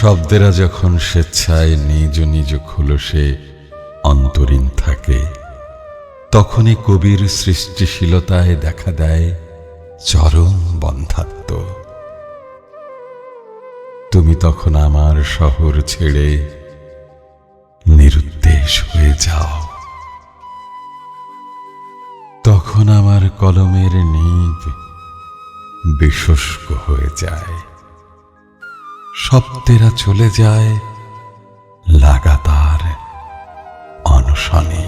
শব্দেরা যখন স্বেচ্ছায় নিজ নিজ খোলসে অন্তরীণ থাকে, তখনই কবির সৃষ্টিশীলতায় দেখা দেয় চরম বন্ধাত্ম। তুমি তখন আমার শহর ছেড়ে নিরুদ্দেশ হয়ে যাও। তখন আমার কলমের নিব বিশুষ্ক হয়ে যায়, শব্দেরা চলে যায় লাগাতার অনশনে।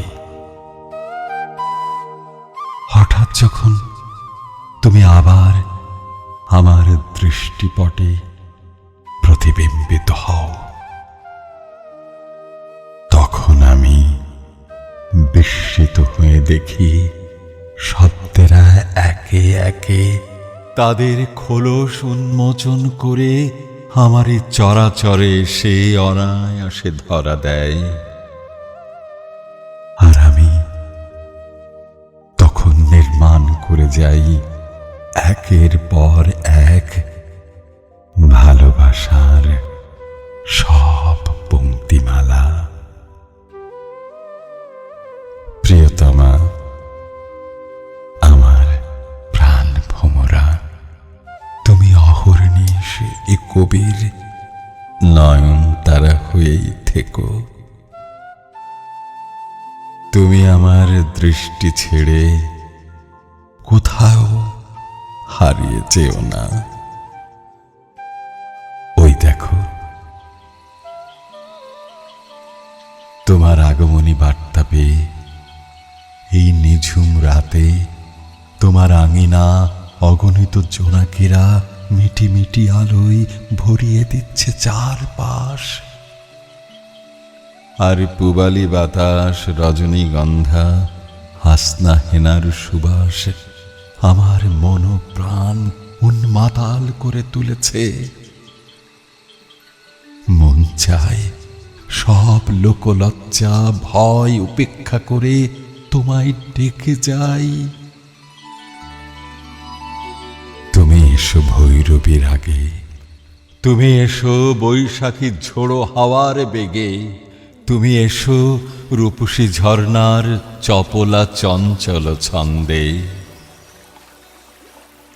হঠাৎ যখন তুমি আবার আমার দৃষ্টিপটে প্রতিবিম্বিত হও, তখন আমি বিস্মিত হয়ে দেখি শব্দেরা একে একে তাদের খোলস উন্মোচন করে আমারই চরাচরে সে অনায়াসে ধরা দেয়। আর আমি তখন নির্মাণ করে যাই একের পর এক ভালোবাসার সব পংক্তিমালা। প্রিয়তমা, আমার প্রাণ ভোমরা, তুমি অহর্নিশ এ কবির নয়নতারা হয়েই থেকো। তুমি আমার দৃষ্টি ছেড়ে কোথাও হারিয়ে যেও না। ওই দেখো, তোমার আগমনী বার্তা পেয়ে এই নিঝুম রাতে তোমার আঙিনা অগণিত জোনাকিরা মিটি মিটি আলোয় ভরিয়ে দিচ্ছে চারপাশ। আর পুবালি বাতাস রজনীগন্ধা হাসনা হেনার সুবাস আমার মন প্রাণ উন্মাতাল করে তুলেছে। মন চায় সব লোকলজ্জা ভয় উপেক্ষা করে তোমায় ডেকে যাই। তুমি এসো ভৈরবীর আগে, তুমি এসো বৈশাখী ঝোড়ো হাওয়ার বেগে, তুমি এসো রূপসী ঝর্ণার চপলা চঞ্চল ছন্দে,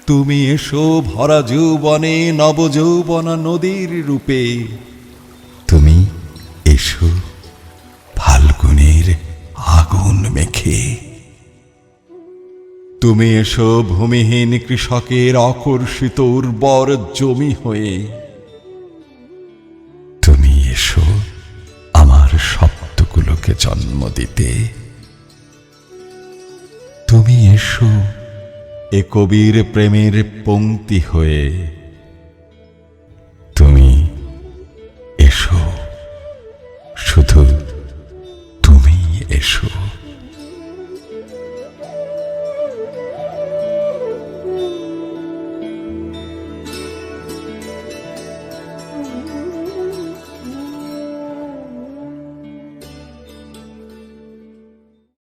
তুমি এসো ভরা যৌবনে নবযৌবনা নদীর রূপে, তুমি এসো ফাল্গুনের আগুন মেখে, তুমি এসো ভূমিহীন কৃষকের আকর্ষিত উর্বর জমি হয়ে, তুমি এসো আমার শব্দগুলোকে জন্ম দিতে, তুমি এসো এ কবির প্রেমের পংক্তি হয়ে।